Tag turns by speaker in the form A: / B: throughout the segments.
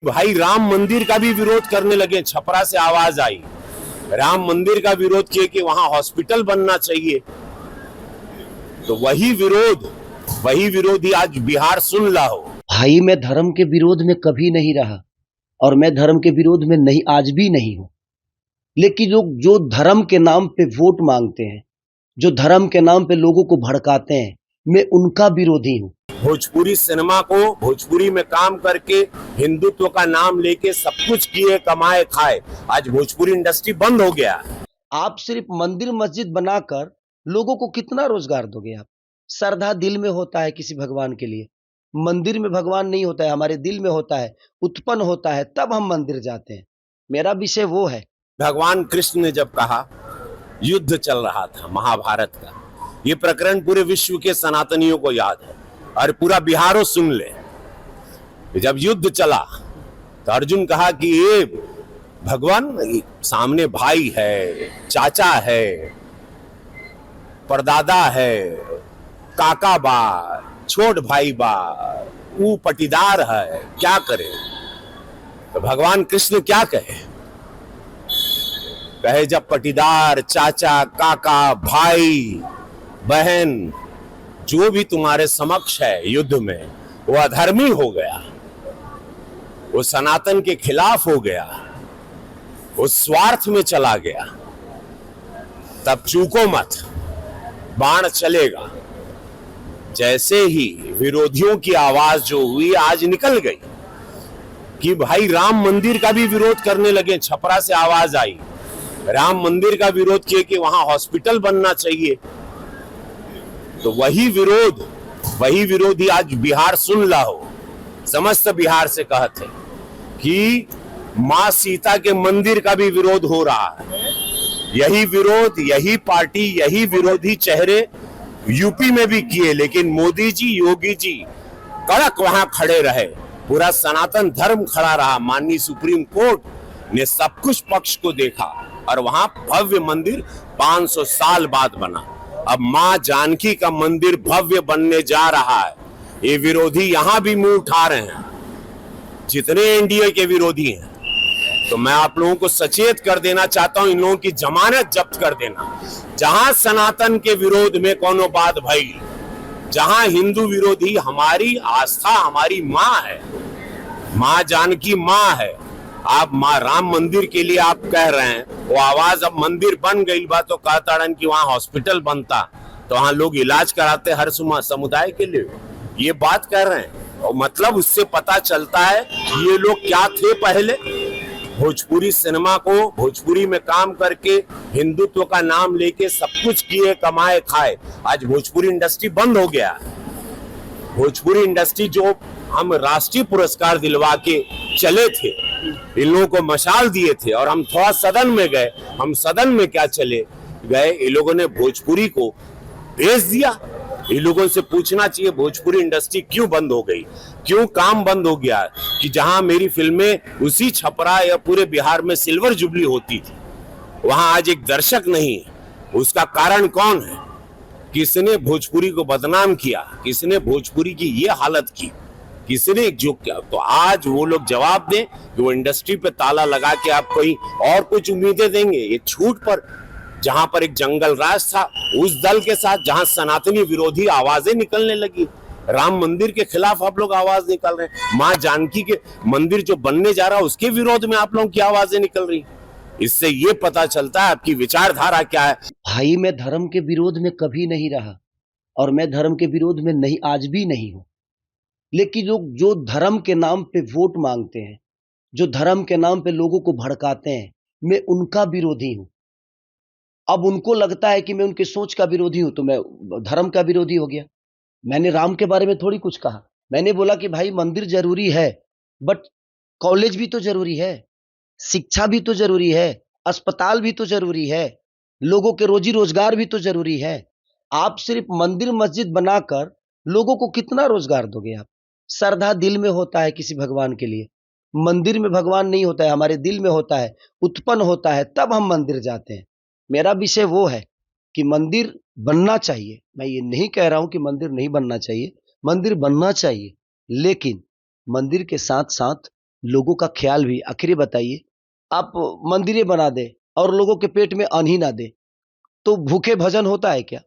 A: भाई राम मंदिर का भी विरोध करने लगे। छपरा से आवाज आई, राम मंदिर का विरोध किए कि वहां हॉस्पिटल बनना चाहिए। तो वही विरोधी आज बिहार सुन ला हो।
B: भाई मैं धर्म के विरोध में कभी नहीं रहा और मैं धर्म के विरोध में नहीं, आज भी नहीं हूं। लेकिन लोग जो धर्म के नाम पे वोट मांगते हैं, जो धर्म के नाम पे लोगों को भड़काते हैं, मैं उनका विरोधी हूं।
A: भोजपुरी सिनेमा को भोजपुरी में काम करके हिंदुत्व का नाम लेके सब कुछ किए, कमाए, खाए। आज भोजपुरी इंडस्ट्री बंद हो गया।
B: आप सिर्फ मंदिर मस्जिद बनाकर लोगों को कितना रोजगार दोगे आप? श्रद्धा दिल में होता है किसी भगवान के लिए, मंदिर में भगवान नहीं होता है, हमारे दिल में होता है, उत्पन्न होता है, तब हम मंदिर जाते हैं। मेरा विषय वो है।
A: भगवान कृष्ण ने जब कहा, युद्ध चल रहा था महाभारत का, ये प्रकरण पूरे विश्व के सनातनियों को याद है और पूरा बिहारो सुन ले। जब युद्ध चला तो अर्जुन कहा कि ये भगवान सामने भाई है, चाचा है, परदादा है, काका बा, छोट भाई बा, वो पटीदार है, क्या करे? तो भगवान कृष्ण क्या कहे? कहे जब पटीदार, चाचा, काका, भाई, बहन जो भी तुम्हारे समक्ष है युद्ध में, वो अधर्मी हो गया, वो सनातन के खिलाफ हो गया, वो स्वार्थ में चला गया, तब चूको मत, बाण चलेगा। जैसे ही विरोधियों की आवाज जो हुई आज निकल गई कि भाई राम मंदिर का भी विरोध करने लगे। छपरा से आवाज आई, राम मंदिर का विरोध किए कि वहां हॉस्पिटल बनना चाहिए। तो वही विरोधी आज बिहार सुन ला हो। समस्त बिहार से कहते कि मां सीता के मंदिर का भी विरोध हो रहा है। यही विरोध, यही पार्टी, यही विरोधी चेहरे यूपी में भी किए, लेकिन मोदी जी, योगी जी कड़क वहां खड़े रहे। पूरा सनातन धर्म खड़ा रहा। माननीय सुप्रीम कोर्ट ने सब कुछ पक्ष को देखा और वहां भव्य मंदिर 500 साल बाद बना। अब मां जानकी का मंदिर भव्य बनने जा रहा है। ये विरोधी यहां भी मुंह उठा रहे हैं, जितने एनडीए के विरोधी हैं। तो मैं आप लोगों को सचेत कर देना चाहता हूं, इन लोगों की जमानत जब्त कर देना। जहां सनातन के विरोध में कोनो बात भई, जहां हिंदू विरोधी, हमारी आस्था हमारी मां है, मां जानकी मां है। आप मां राम मंदिर के लिए आप कह रहे हैं, वो आवाज अब मंदिर बन गई बा तो कहताड़न कि वहां हॉस्पिटल बनता तो वहां लोग इलाज कराते हर समुदाय के लिए। ये बात कर रहे हैं और मतलब उससे पता चलता है ये लोग क्या थे पहले। भोजपुरी सिनेमा को भोजपुरी में काम करके हिंदुत्व का नाम लेके सब कुछ किए, कमाए, खाए। आज भोजपुरी इंडस्ट्री बंद हो गया। भोजपुरी इंडस्ट्री जो हम राष्ट्रीय पुरस्कार दिलवा के चले थे, इन लोगों को मशाल दिए थे और हम थोड़ा सदन में गए। हम सदन में क्या चले गए, इन लोगों ने भोजपुरी को भेज दिया। इन लोगों से पूछना चाहिए भोजपुरी इंडस्ट्री क्यों बंद हो गई, क्यों काम बंद हो गया? कि जहां मेरी फिल्में उसी छपरा या पूरे बिहार में सिल्वर जुबली होती थी, वहां आज एक दर्शक नहीं है। उसका कारण कौन है? किसने भोजपुरी को बदनाम किया? किसने भोजपुरी की ये हालत की? किसने जो किया? तो आज वो लोग जवाब दें कि वो इंडस्ट्री पे ताला लगा के आप कोई और कुछ उम्मीदें देंगे। ये छूट पर, जहां पर एक जंगल राज था, उस दल के साथ जहां सनातनी विरोधी आवाजें निकलने लगी, राम मंदिर के खिलाफ आप लोग आवाज निकाल रहे हैं। मां जानकी के मंदिर जो बनने जा रहा है उसके विरोध में आप लोगों की आवाजें निकल रही। इससे ये पता चलता है आपकी विचारधारा क्या है।
B: भाई मैं धर्म के विरोध में कभी नहीं रहा और मैं धर्म के विरोध में नहीं, आज भी नहीं हूं। लेकिन लोग जो धर्म के नाम पे वोट मांगते हैं, जो धर्म के नाम पे लोगों को भड़काते हैं, मैं उनका विरोधी हूं। अब उनको लगता है कि मैं उनकी सोच का विरोधी हूं तो मैं धर्म का विरोधी हो गया। मैंने राम के बारे में थोड़ी कुछ कहा। मैंने बोला कि भाई मंदिर जरूरी है, बट कॉलेज भी तो जरूरी है, शिक्षा भी तो जरूरी है, अस्पताल भी तो जरूरी है, लोगों के रोजी रोजगार भी तो जरूरी है। आप सिर्फ मंदिर मस्जिद बनाकर लोगों को कितना रोजगार दोगे आप? श्रद्धा दिल में होता है किसी भगवान के लिए, मंदिर में भगवान नहीं होता है, हमारे दिल में होता है, उत्पन्न होता है, तब हम मंदिर जाते हैं। मेरा विषय वो है कि मंदिर बनना चाहिए। मैं ये नहीं कह रहा हूं कि मंदिर नहीं बनना चाहिए, मंदिर बनना चाहिए, लेकिन मंदिर के साथ साथ लोगों का ख्याल भी। आखिर बताइए, आप मंदिरें बना दे और लोगों के पेट में अन्न ही ना दे तो भूखे भजन होता है क्या?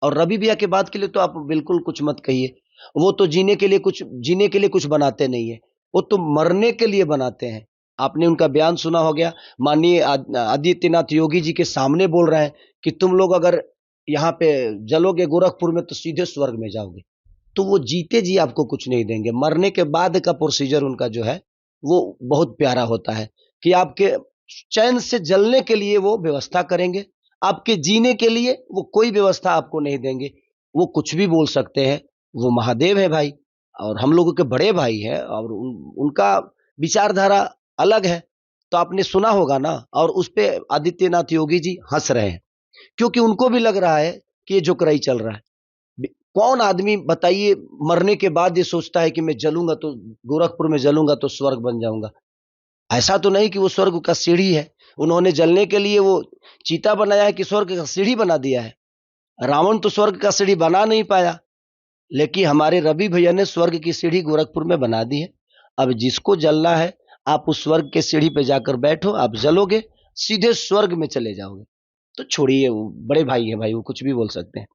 B: और रवि भैया के बात के लिए तो आप बिल्कुल कुछ मत कहिए। वो तो जीने के लिए कुछ बनाते नहीं है, वो तो मरने के लिए बनाते हैं। आपने उनका बयान सुना हो गया, माननीय आदित्यनाथ योगी जी के सामने बोल रहे हैं कि तुम लोग अगर यहाँ पे जलोगे गोरखपुर में तो सीधे स्वर्ग में जाओगे। तो वो जीते जी आपको कुछ नहीं देंगे। मरने के बाद का प्रोसीजर उनका जो है वो बहुत प्यारा होता है कि आपके चैन से जलने के लिए वो व्यवस्था करेंगे, आपके जीने के लिए वो कोई व्यवस्था आपको नहीं देंगे। वो कुछ भी बोल सकते हैं, वो महादेव है भाई और हम लोगों के बड़े भाई है और उनका विचारधारा अलग है। तो आपने सुना होगा ना, और उस पे आदित्यनाथ योगी जी हंस रहे हैं क्योंकि उनको भी लग रहा है कि ये जोकराई चल रहा है। कौन आदमी बताइए मरने के बाद ये सोचता है कि मैं जलूंगा तो गोरखपुर में जलूंगा तो स्वर्ग बन जाऊंगा? ऐसा तो नहीं कि वो स्वर्ग का सीढ़ी है, उन्होंने जलने के लिए वो चीता बनाया है कि स्वर्ग का सीढ़ी बना दिया है? रावण तो स्वर्ग का सीढ़ी बना नहीं पाया, लेकिन हमारे रवि भैया ने स्वर्ग की सीढ़ी गोरखपुर में बना दी है। अब जिसको जलना है आप उस स्वर्ग के सीढ़ी पे जाकर बैठो, आप जलोगे सीधे स्वर्ग में चले जाओगे। तो छोड़िए, वो बड़े भाई है भाई, वो कुछ भी बोल सकते हैं।